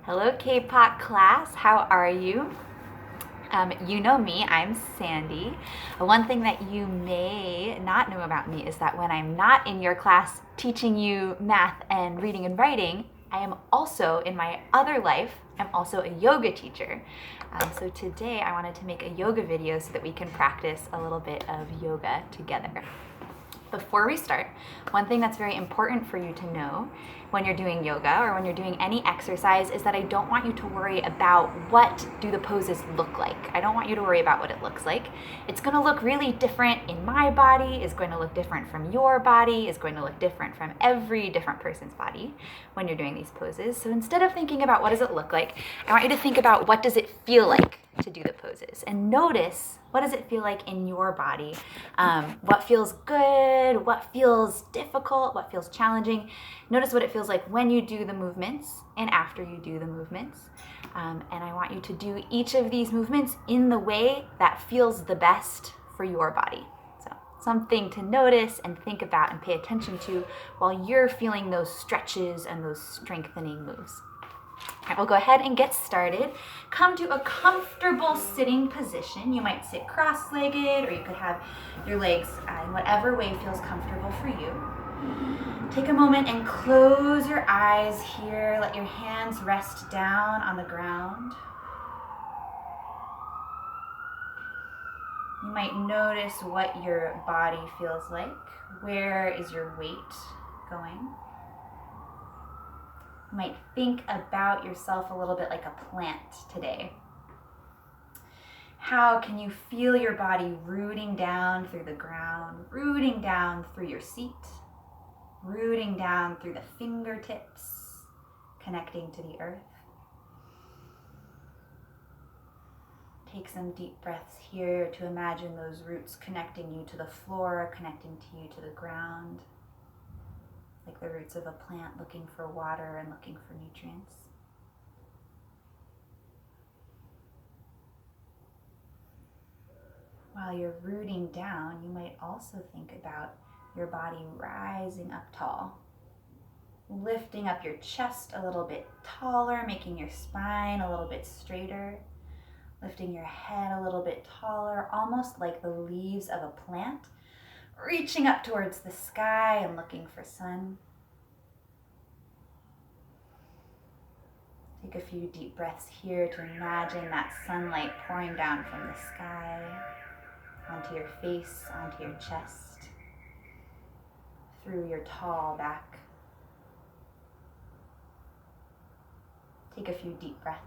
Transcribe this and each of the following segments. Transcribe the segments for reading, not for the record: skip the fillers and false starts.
Hello Kapok class, how are you? You know me, I'm Sandy. One thing that you may not know about me is that when I'm not in your class teaching you math and reading and writing, I am also, in my other life, I'm also a yoga teacher. So today I wanted to make a yoga video so that we can practice a little bit of yoga together. Before we start, one thing that's very important for you to know when you're doing yoga or when you're doing any exercise is that I don't want you to worry about what do the poses look like. I don't want you to worry about what it looks like. It's going to look really different in my body, is going to look different from your body, is going to look different from every different person's body when you're doing these poses. So instead of thinking about what does it look like, I want you to think about what does it feel like to do the poses and notice what does it feel like in your body. What feels good, what feels difficult, what feels challenging. Notice what it feels like when you do the movements and after you do the movements. And I want you to do each of these movements in the way that feels the best for your body. So something to notice and think about and pay attention to while you're feeling those stretches and those strengthening moves. All right, we'll go ahead and get started. Come to a comfortable sitting position. You might sit cross-legged, or you could have your legs in whatever way feels comfortable for you. Take a moment and close your eyes here. Let your hands rest down on the ground. You might notice what your body feels like. Where is your weight going? You might think about yourself a little bit like a plant today. How can you feel your body rooting down through the ground, rooting down through your seat, rooting down through the fingertips, connecting to the earth? Take some deep breaths here to imagine those roots connecting you to the floor, connecting to you to the ground, like the roots of a plant looking for water and looking for nutrients. While you're rooting down, you might also think about your body rising up tall, lifting up your chest a little bit taller, making your spine a little bit straighter, lifting your head a little bit taller, almost like the leaves of a plant, reaching up towards the sky and looking for sun. Take a few deep breaths here to imagine that sunlight pouring down from the sky onto your face, onto your chest, through your tall back. Take a few deep breaths.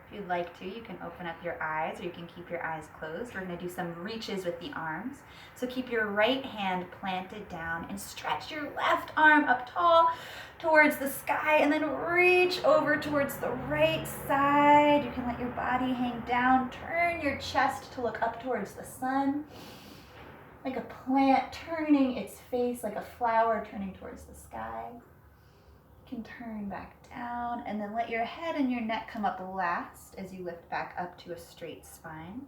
If you'd like to, you can open up your eyes or you can keep your eyes closed. We're going to do some reaches with the arms. So keep your right hand planted down and stretch your left arm up tall towards the sky and then reach over towards the right side. You can let your body hang down. Turn your chest to look up towards the sun. Like a plant turning its face, like a flower turning towards the sky. You can turn back down and then let your head and your neck come up last as you lift back up to a straight spine.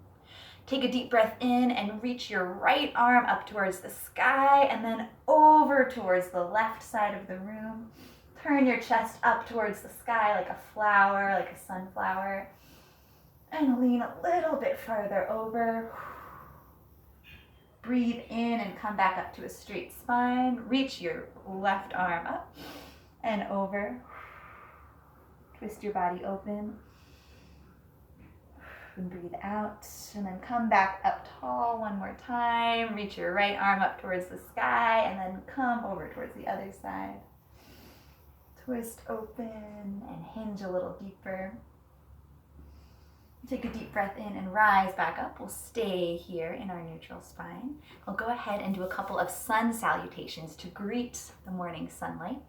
Take a deep breath in and reach your right arm up towards the sky and then over towards the left side of the room. Turn your chest up towards the sky like a flower, like a sunflower, and lean a little bit farther over. Breathe in and come back up to a straight spine. Reach your left arm up and over. Twist your body open. And breathe out. And then come back up tall one more time. Reach your right arm up towards the sky and then come over towards the other side. Twist open and hinge a little deeper. Take a deep breath in and rise back up. We'll stay here in our neutral spine. We'll go ahead and do a couple of sun salutations to greet the morning sunlight.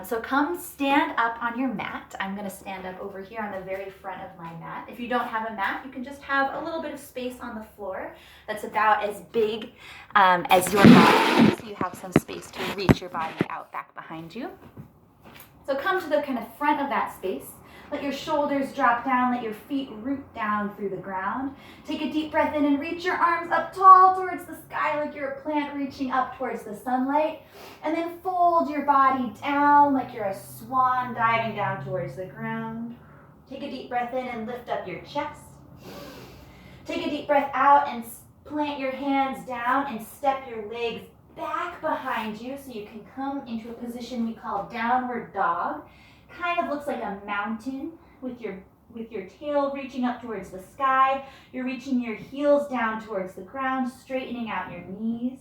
So come stand up on your mat. I'm going to stand up over here on the very front of my mat. If you don't have a mat, you can just have a little bit of space on the floor that's about as big as your body, so you have some space to reach your body out back behind you. So come to the kind of front of that space. Let your shoulders drop down, let your feet root down through the ground. Take a deep breath in and reach your arms up tall towards the sky like you're a plant reaching up towards the sunlight. And then fold your body down like you're a swan diving down towards the ground. Take a deep breath in and lift up your chest. Take a deep breath out and plant your hands down and step your legs back behind you so you can come into a position we call downward dog. Kind of looks like a mountain with your tail reaching up towards the sky. You're reaching your heels down towards the ground, straightening out your knees.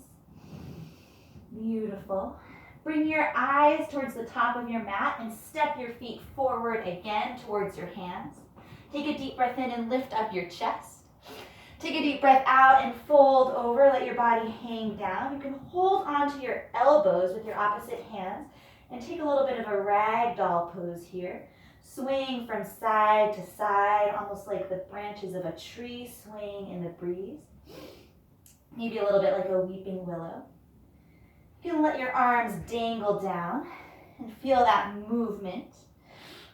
Beautiful. Bring your eyes towards the top of your mat and step your feet forward again towards your hands. Take a deep breath in and lift up your chest. Take a deep breath out and fold over, let your body hang down. You can hold onto your elbows with your opposite hands and take a little bit of a ragdoll pose here. Swaying from side to side, almost like the branches of a tree swaying in the breeze. Maybe a little bit like a weeping willow. You can let your arms dangle down and feel that movement,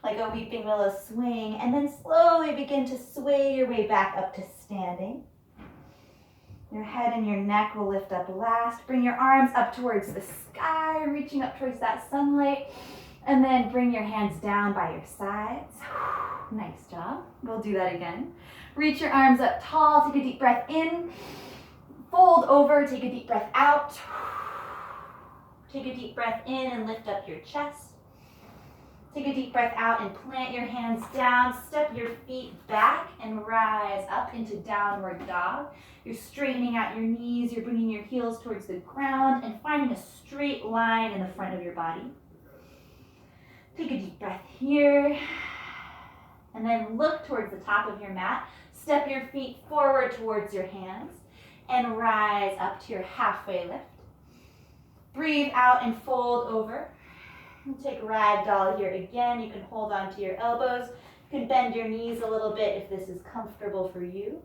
like a weeping willow swing, and then slowly begin to sway your way back up to standing. Your head and your neck will lift up last. Bring your arms up towards the sky, reaching up towards that sunlight, and then bring your hands down by your sides. Nice job. We'll do that again. Reach your arms up tall. Take a deep breath in. Fold over. Take a deep breath out. Take a deep breath in and lift up your chest. Take a deep breath out and plant your hands down. Step your feet back and rise up into downward dog. You're straightening out your knees. You're bringing your heels towards the ground and finding a straight line in the front of your body. Take a deep breath here. And then look towards the top of your mat. Step your feet forward towards your hands and rise up to your halfway lift. Breathe out and fold over. Take ragdoll here again. You can hold onto your elbows. You can bend your knees a little bit if this is comfortable for you.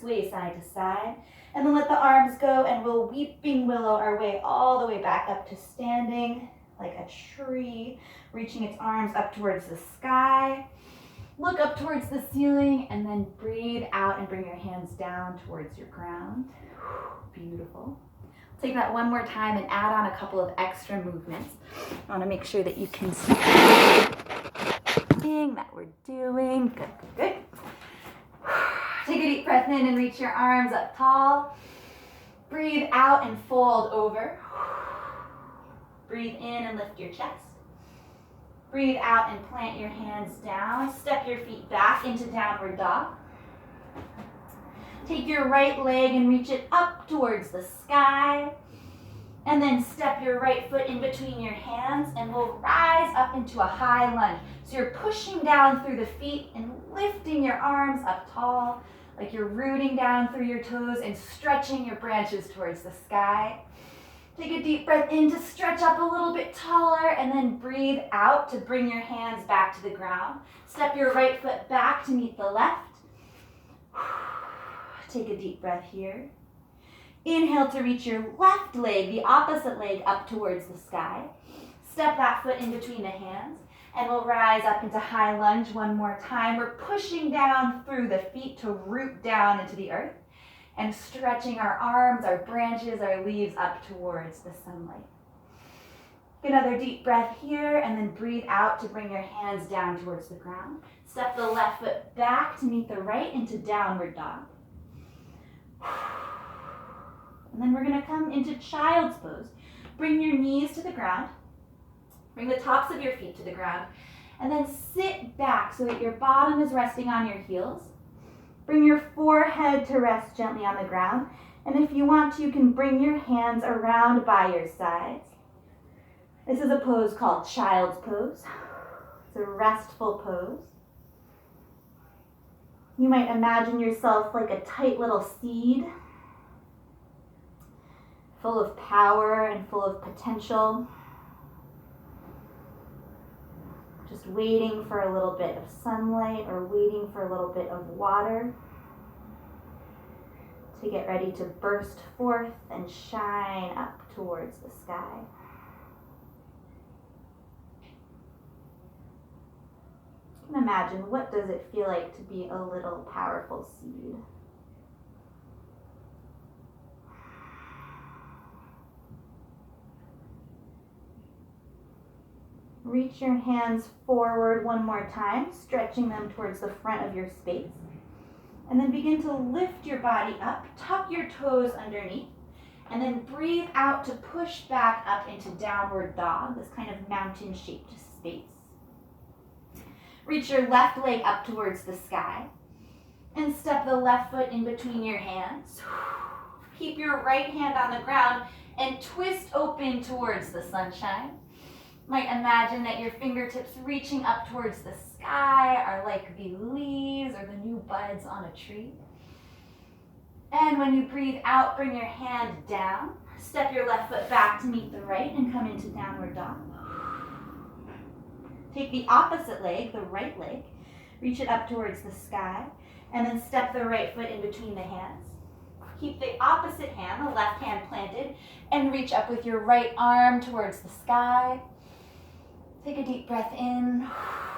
Sway side to side. And then let the arms go and we'll weeping willow our way all the way back up to standing like a tree, reaching its arms up towards the sky. Look up towards the ceiling and then breathe out and bring your hands down towards your ground. Beautiful. Take that one more time and add on a couple of extra movements. I want to make sure that you can see everything that we're doing. Good, good, good. Take a deep breath in and reach your arms up tall. Breathe out and fold over. Breathe in and lift your chest. Breathe out and plant your hands down. Step your feet back into downward dog. Take your right leg and reach it up towards the sky. And then step your right foot in between your hands and we'll rise up into a high lunge. So you're pushing down through the feet and lifting your arms up tall, like you're rooting down through your toes and stretching your branches towards the sky. Take a deep breath in to stretch up a little bit taller and then breathe out to bring your hands back to the ground. Step your right foot back to meet the left. Take a deep breath here. Inhale to reach your left leg, the opposite leg, up towards the sky. Step that foot in between the hands and we'll rise up into high lunge one more time. We're pushing down through the feet to root down into the earth and stretching our arms, our branches, our leaves up towards the sunlight. Take another deep breath here and then breathe out to bring your hands down towards the ground. Step the left foot back to meet the right into downward dog. And then we're going to come into child's pose. Bring your knees to the ground. Bring the tops of your feet to the ground. And then sit back so that your bottom is resting on your heels. Bring your forehead to rest gently on the ground. And if you want to, you can bring your hands around by your sides. This is a pose called child's pose. It's a restful pose. You might imagine yourself like a tight little seed, full of power and full of potential. Just waiting for a little bit of sunlight or waiting for a little bit of water to get ready to burst forth and shine up towards the sky. Imagine, what does it feel like to be a little powerful seed? reach your hands forward one more time, stretching them towards the front of your space. And then begin to lift your body up, tuck your toes underneath, and then breathe out to push back up into downward dog, this kind of mountain-shaped space. Reach your left leg up towards the sky, and step the left foot in between your hands. Keep your right hand on the ground and twist open towards the sunshine. Might imagine that your fingertips reaching up towards the sky are like the leaves or the new buds on a tree. And when you breathe out, bring your hand down. Step your left foot back to meet the right and come into downward dog. Take the opposite leg, the right leg, reach it up towards the sky, and then step the right foot in between the hands. Keep the opposite hand, the left hand planted, and reach up with your right arm towards the sky. Take a deep breath in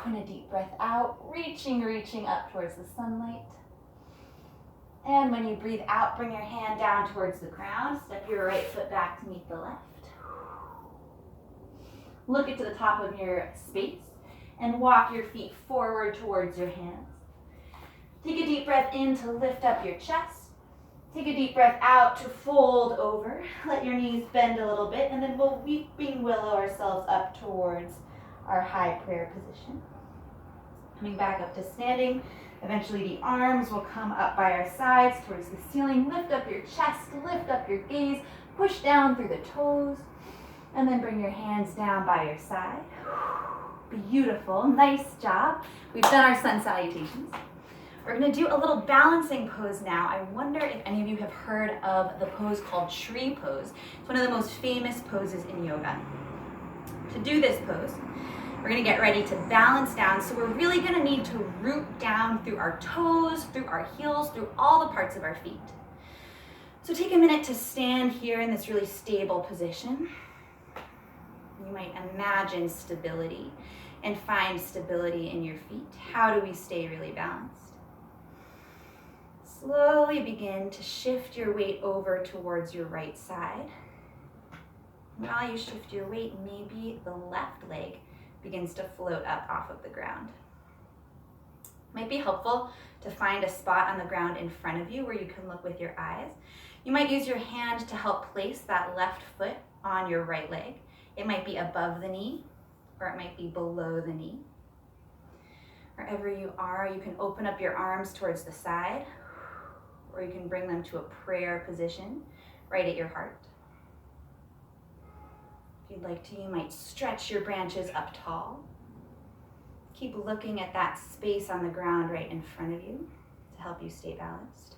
and a deep breath out, reaching up towards the sunlight. And when you breathe out, bring your hand down towards the ground. Step your right foot back to meet the left. Look into the top of your space and walk your feet forward towards your hands. Take a deep breath in to lift up your chest. Take a deep breath out to fold over. Let your knees bend a little bit, and then we'll weeping willow ourselves up towards our high prayer position. Coming back up to standing. Eventually the arms will come up by our sides towards the ceiling. Lift up your chest, lift up your gaze, push down through the toes, and then bring your hands down by your side. Beautiful, nice job. We've done our sun salutations. We're gonna do a little balancing pose now. I wonder if any of you have heard of the pose called tree pose. It's one of the most famous poses in yoga. To do this pose, we're gonna get ready to balance down. So we're really gonna need to root down through our toes, through our heels, through all the parts of our feet. So take a minute to stand here in this really stable position. You might imagine stability and find stability in your feet. How do we stay really balanced? Slowly begin to shift your weight over towards your right side. While you shift your weight, maybe the left leg begins to float up off of the ground. Might be helpful to find a spot on the ground in front of you where you can look with your eyes. You might use your hand to help place that left foot on your right leg. It might be above the knee, or it might be below the knee. Wherever you are, you can open up your arms towards the side, or you can bring them to a prayer position right at your heart. If you'd like to, you might stretch your branches up tall. Keep looking at that space on the ground right in front of you to help you stay balanced.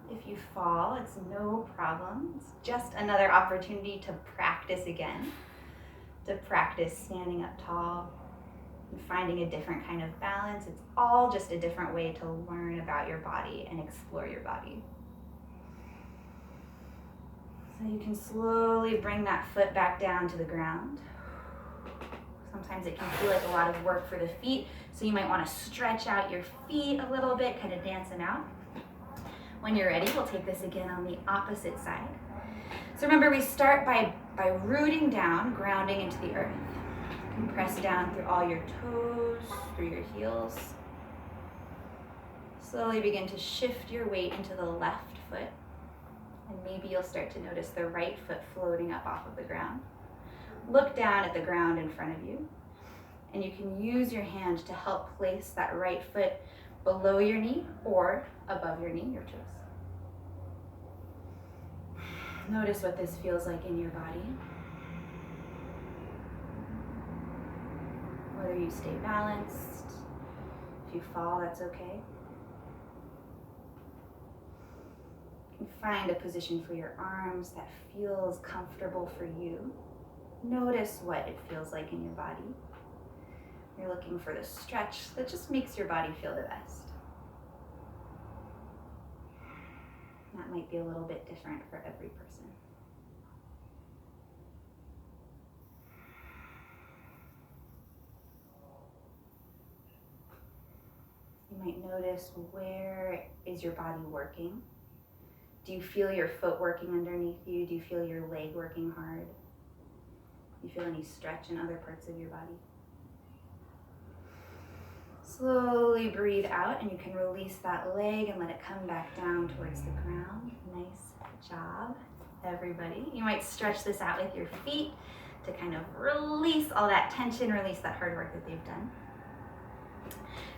If you fall, it's no problem. It's just another opportunity to practice again, to practice standing up tall and finding a different kind of balance. It's all just a different way to learn about your body and explore your body. So you can slowly bring that foot back down to the ground. Sometimes it can feel like a lot of work for the feet, so you might want to stretch out your feet a little bit, kind of dance them out. When you're ready, we'll take this again on the opposite side. So remember, we start by rooting down, grounding into the earth. You can press down through all your toes, through your heels. Slowly begin to shift your weight into the left foot. And maybe you'll start to notice the right foot floating up off of the ground. Look down at the ground in front of you. And you can use your hand to help place that right foot below your knee or above your knee, your toes. Notice what this feels like in your body. Whether you stay balanced, if you fall, that's okay. You can find a position for your arms that feels comfortable for you. Notice what it feels like in your body. You're looking for the stretch that just makes your body feel the best. That might be a little bit different for every person. You might notice, where is your body working? Do you feel your foot working underneath you? Do you feel your leg working hard? Do you feel any stretch in other parts of your body? Slowly breathe out, and you can release that leg and let it come back down towards the ground. Nice job, everybody. You might stretch this out with your feet to kind of release all that tension, release that hard work that they've done.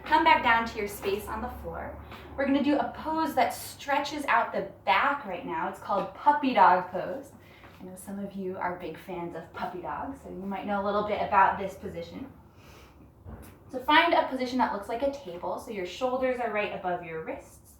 Come back down to your space on the floor. We're gonna do a pose that stretches out the back right now. It's called puppy dog pose. I know some of you are big fans of puppy dogs, so you might know a little bit about this position. So find a position that looks like a table, so your shoulders are right above your wrists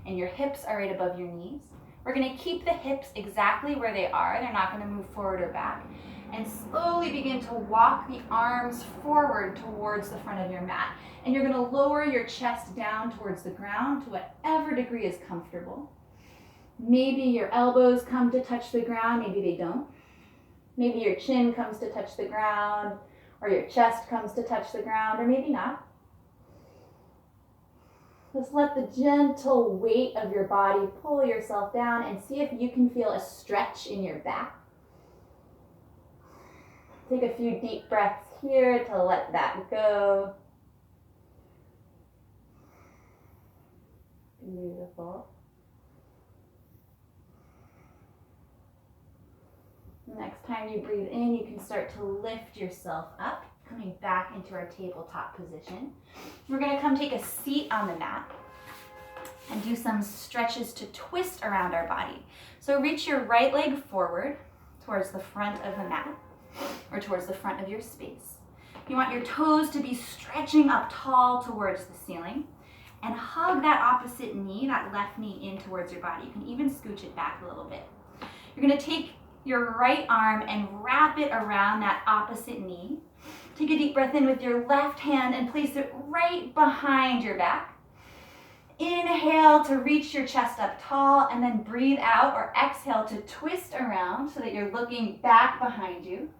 and your hips are right above your knees. We're gonna keep the hips exactly where they are. They're not gonna move forward or back. And slowly begin to walk the arms forward towards the front of your mat. And you're gonna lower your chest down towards the ground to whatever degree is comfortable. Maybe your elbows come to touch the ground, maybe they don't. Maybe your chin comes to touch the ground, or your chest comes to touch the ground, or maybe not. Just let the gentle weight of your body pull yourself down and see if you can feel a stretch in your back. Take a few deep breaths here to let that go. Beautiful. Next time you breathe in, you can start to lift yourself up, coming back into our tabletop position. We're gonna come take a seat on the mat and do some stretches to twist around our body. So reach your right leg forward towards the front of the mat, or towards the front of your space. You want your toes to be stretching up tall towards the ceiling, and hug that opposite knee, that left knee, in towards your body. You can even scooch it back a little bit. You're gonna take your right arm and wrap it around that opposite knee. Take a deep breath in with your left hand and place it right behind your back. Inhale to reach your chest up tall, and then breathe out or exhale to twist around so that you're looking back behind you.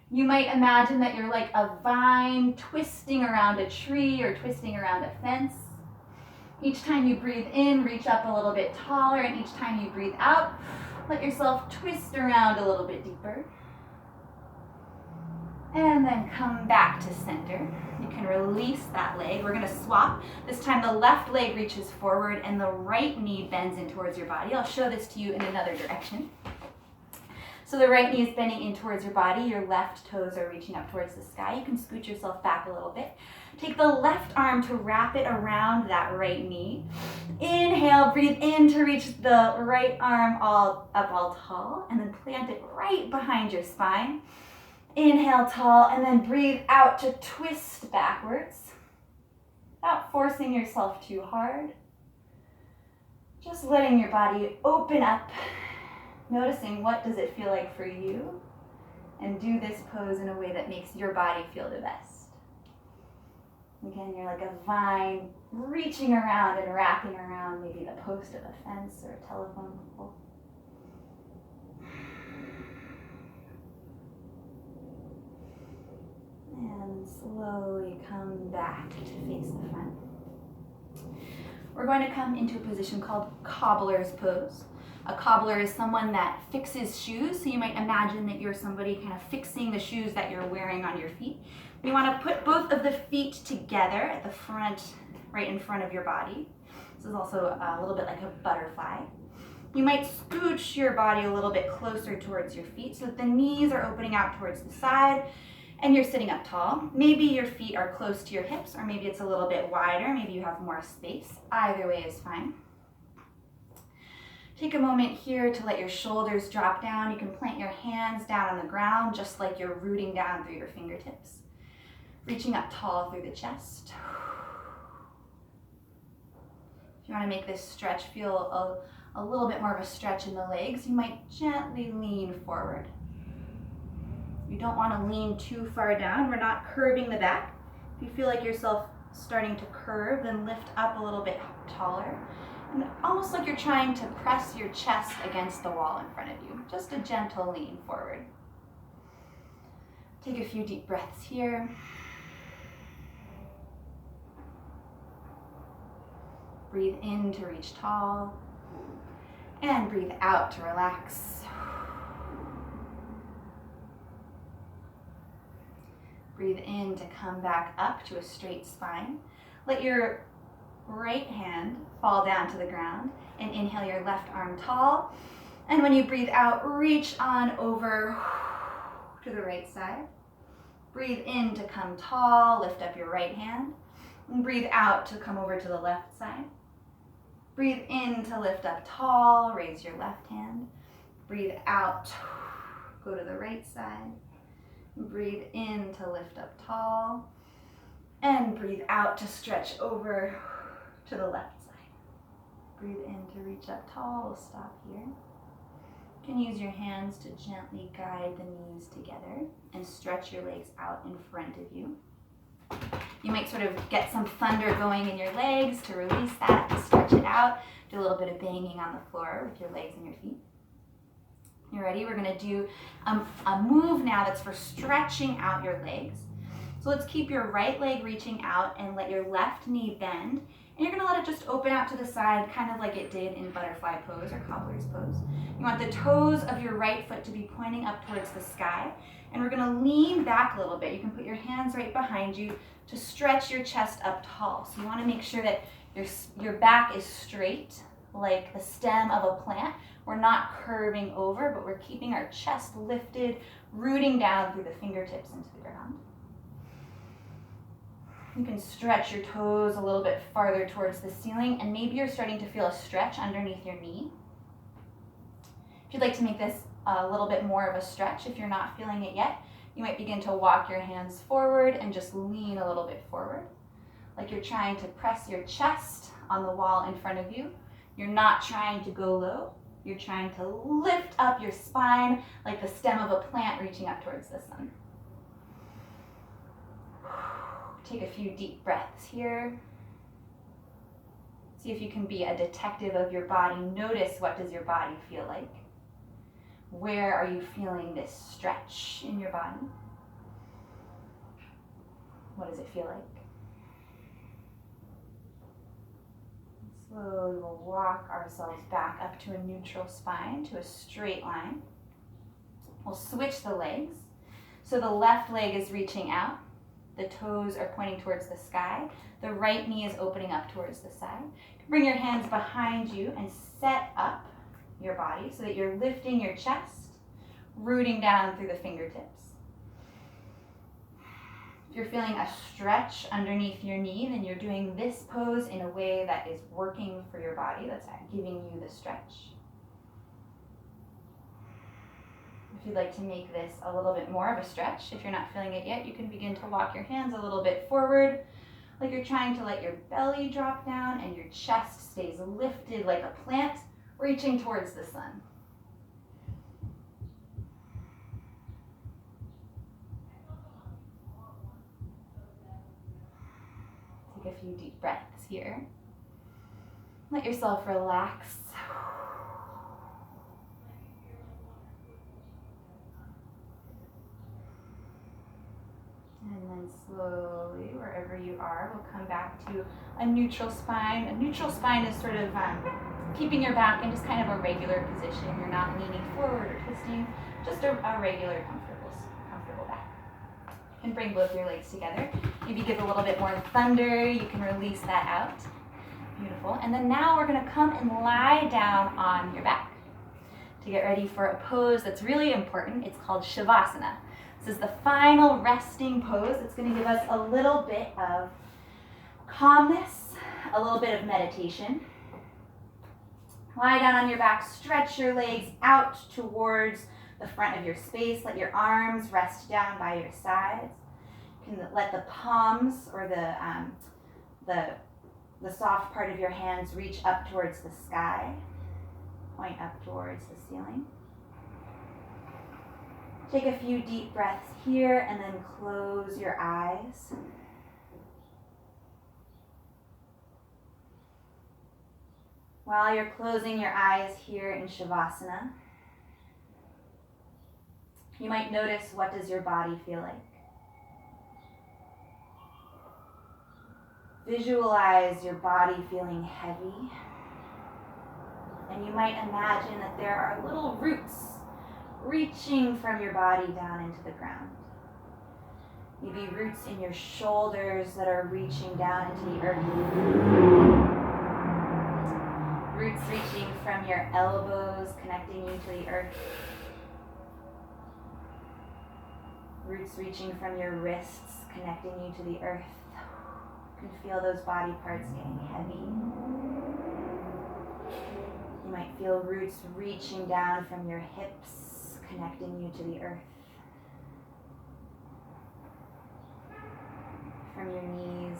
You might imagine that you're like a vine twisting around a tree or twisting around a fence. Each time you breathe in, reach up a little bit taller, and each time you breathe out, let yourself twist around a little bit deeper. And then come back to center. You can release that leg. We're gonna swap. This time the left leg reaches forward and the right knee bends in towards your body. I'll show this to you in another direction. So the right knee is bending in towards your body. Your left toes are reaching up towards the sky. You can scoot yourself back a little bit. Take the left arm to wrap it around that right knee. Inhale, breathe in to reach the right arm all tall, and then plant it right behind your spine. Inhale tall, and then breathe out to twist backwards, without forcing yourself too hard. Just letting your body open up, noticing what does it feel like for you, and do this pose in a way that makes your body feel the best. Again, you're like a vine reaching around and wrapping around maybe the post of a fence or a telephone pole. And slowly come back to face the front. We're going to come into a position called cobbler's pose. A cobbler is someone that fixes shoes, so you might imagine that you're somebody kind of fixing the shoes that you're wearing on your feet. You want to put both of the feet together at the front, right in front of your body. This is also a little bit like a butterfly. You might scooch your body a little bit closer towards your feet so that the knees are opening out towards the side and you're sitting up tall. Maybe your feet are close to your hips, or maybe it's a little bit wider. Maybe you have more space. Either way is fine. Take a moment here to let your shoulders drop down. You can plant your hands down on the ground just like you're rooting down through your fingertips. Reaching up tall through the chest. If you want to make this stretch feel a little bit more of a stretch in the legs, you might gently lean forward. You don't want to lean too far down. We're not curving the back. If you feel like yourself starting to curve, then lift up a little bit taller. And almost like you're trying to press your chest against the wall in front of you. Just a gentle lean forward. Take a few deep breaths here. Breathe in to reach tall. And breathe out to relax. Breathe in to come back up to a straight spine. Let your right hand fall down to the ground and inhale your left arm tall. And when you breathe out, reach on over to the right side. Breathe in to come tall, lift up your right hand. And breathe out to come over to the left side. Breathe in to lift up tall, raise your left hand. Breathe out, go to the right side. Breathe in to lift up tall. And breathe out to stretch over to the left side. Breathe in to reach up tall. We'll stop here. You can use your hands to gently guide the knees together and stretch your legs out in front of you. You might sort of get some thunder going in your legs to release that, to stretch it out. Do a little bit of banging on the floor with your legs and your feet. You ready? We're going to do a move now that's for stretching out your legs. So let's keep your right leg reaching out and let your left knee bend. And you're going to let it just open out to the side, kind of like it did in butterfly pose or cobbler's pose. You want the toes of your right foot to be pointing up towards the sky. And we're going to lean back a little bit. You can put your hands right behind you to stretch your chest up tall. So you want to make sure that your back is straight, like the stem of a plant. We're not curving over, but we're keeping our chest lifted, rooting down through the fingertips into the ground. You can stretch your toes a little bit farther towards the ceiling, and maybe you're starting to feel a stretch underneath your knee. If you'd like to make this a little bit more of a stretch, if you're not feeling it yet, you might begin to walk your hands forward and just lean a little bit forward, like you're trying to press your chest on the wall in front of you. You're not trying to go low. You're trying to lift up your spine like the stem of a plant reaching up towards the sun. Take a few deep breaths here. See if you can be a detective of your body. Notice, what does your body feel like? Where are you feeling this stretch in your body? What does it feel like? Slowly we'll walk ourselves back up to a neutral spine, to a straight line. We'll switch the legs. So the left leg is reaching out. The toes are pointing towards the sky. The right knee is opening up towards the side. Bring your hands behind you and set up your body so that you're lifting your chest, rooting down through the fingertips. If you're feeling a stretch underneath your knee, then you're doing this pose in a way that is working for your body, that's giving you the stretch. If you'd like to make this a little bit more of a stretch, if you're not feeling it yet, you can begin to walk your hands a little bit forward, like you're trying to let your belly drop down and your chest stays lifted like a plant reaching towards the sun. Take a few deep breaths here. Let yourself relax. And then slowly, wherever you are, we'll come back to a neutral spine. A neutral spine is sort of keeping your back in just kind of a regular position. You're not leaning forward or twisting, just a regular comfortable back. You can bring both your legs together. Maybe give a little bit more thunder. You can release that out. Beautiful. And then now we're going to come and lie down on your back to get ready for a pose that's really important. It's called savasana. This is the final resting pose. It's going to give us a little bit of calmness, a little bit of meditation. Lie down on your back, stretch your legs out towards the front of your space. Let your arms rest down by your sides. You can let the palms or the soft part of your hands reach up towards the sky, point up towards the ceiling. Take a few deep breaths here and then close your eyes. While you're closing your eyes here in Shavasana, you might notice, what does your body feel like? Visualize your body feeling heavy And you might imagine that there are little roots reaching from your body down into the ground. Maybe roots in your shoulders that are reaching down into the earth. Roots reaching from your elbows, connecting you to the earth. Roots reaching from your wrists, connecting you to the earth. You can feel those body parts getting heavy. You might feel roots reaching down from your hips, connecting you to the earth. From your knees,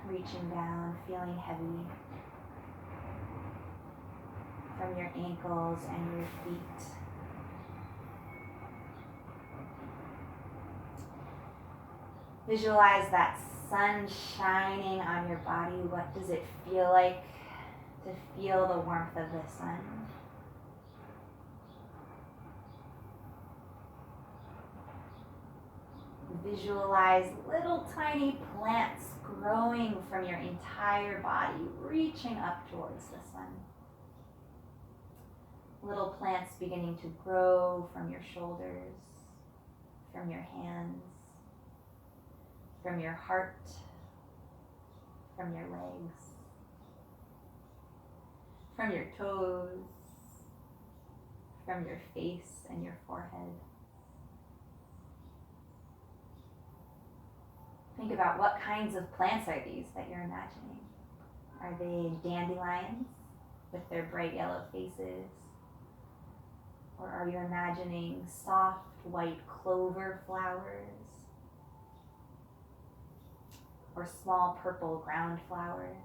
reaching down, feeling heavy. From your ankles and your feet. Visualize that sun shining on your body. What does it feel like to feel the warmth of the sun? Visualize little tiny plants growing from your entire body, reaching up towards the sun. Little plants beginning to grow from your shoulders, from your hands, from your heart, from your legs, from your toes, from your face and your forehead. Think about what kinds of plants are these that you're imagining. Are they dandelions with their bright yellow faces? Or are you imagining soft white clover flowers? Or small purple ground flowers?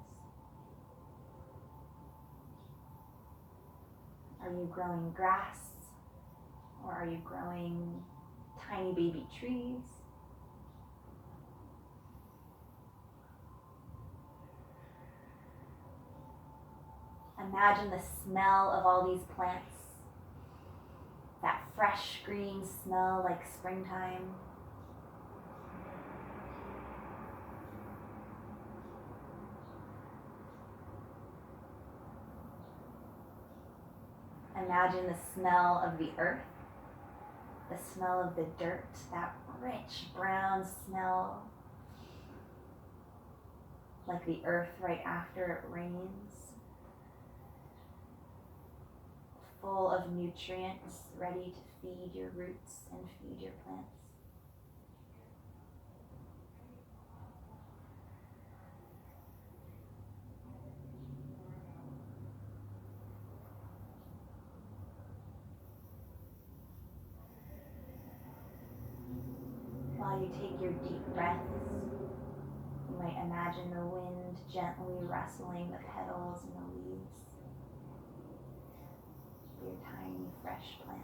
Are you growing grass? Or are you growing tiny baby trees? Imagine the smell of all these plants. That fresh green smell like springtime. Imagine the smell of the earth, the smell of the dirt, that rich brown smell, like the earth right after it rains, full of nutrients, ready to feed your roots and feed your plants. While you take your deep breaths, you might imagine the wind gently rustling the petals and the leaves. Your tiny fresh plants.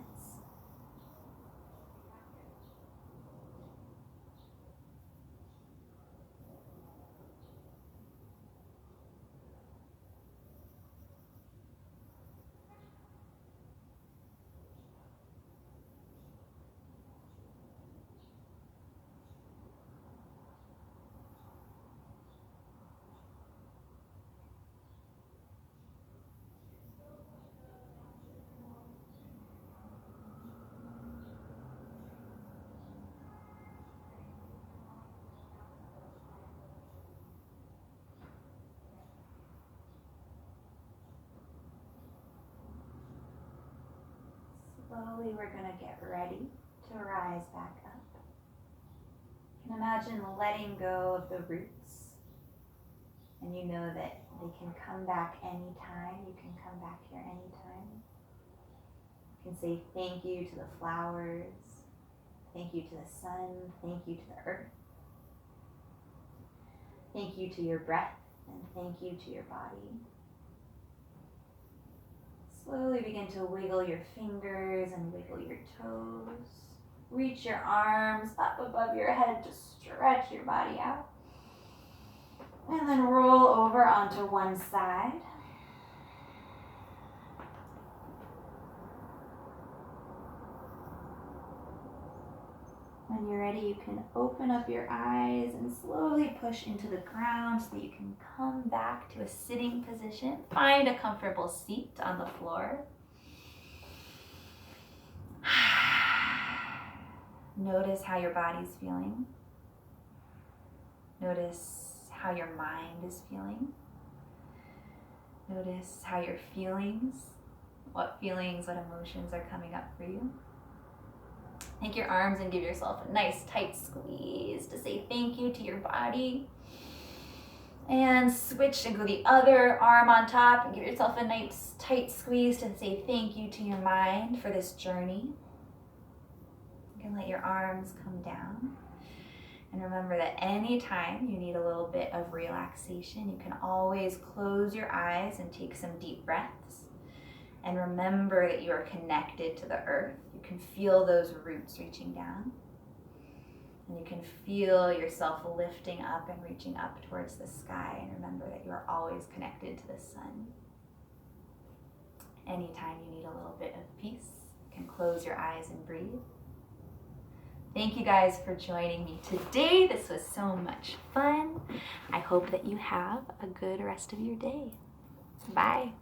Slowly we're going to get ready to rise back up. You can imagine letting go of the roots. And you know that they can come back anytime. You can come back here anytime. You can say thank you to the flowers. Thank you to the sun. Thank you to the earth. Thank you to your breath. And thank you to your body. Slowly begin to wiggle your fingers and wiggle your toes. Reach your arms up above your head to stretch your body out. And then roll over onto one side. When you're ready, you can open up your eyes and slowly push into the ground so that you can come back to a sitting position. Find a comfortable seat on the floor. Notice how your body's feeling. Notice how your mind is feeling. Notice how your feelings, what emotions are coming up for you. Take your arms and give yourself a nice tight squeeze to say thank you to your body. And switch and go the other arm on top and give yourself a nice tight squeeze to say thank you to your mind for this journey. You can let your arms come down. And remember that anytime you need a little bit of relaxation, you can always close your eyes and take some deep breaths. And remember that you are connected to the earth. You can feel those roots reaching down. And you can feel yourself lifting up and reaching up towards the sky. And remember that you are always connected to the sun. Anytime you need a little bit of peace, you can close your eyes and breathe. Thank you guys for joining me today. This was so much fun. I hope that you have a good rest of your day. Bye.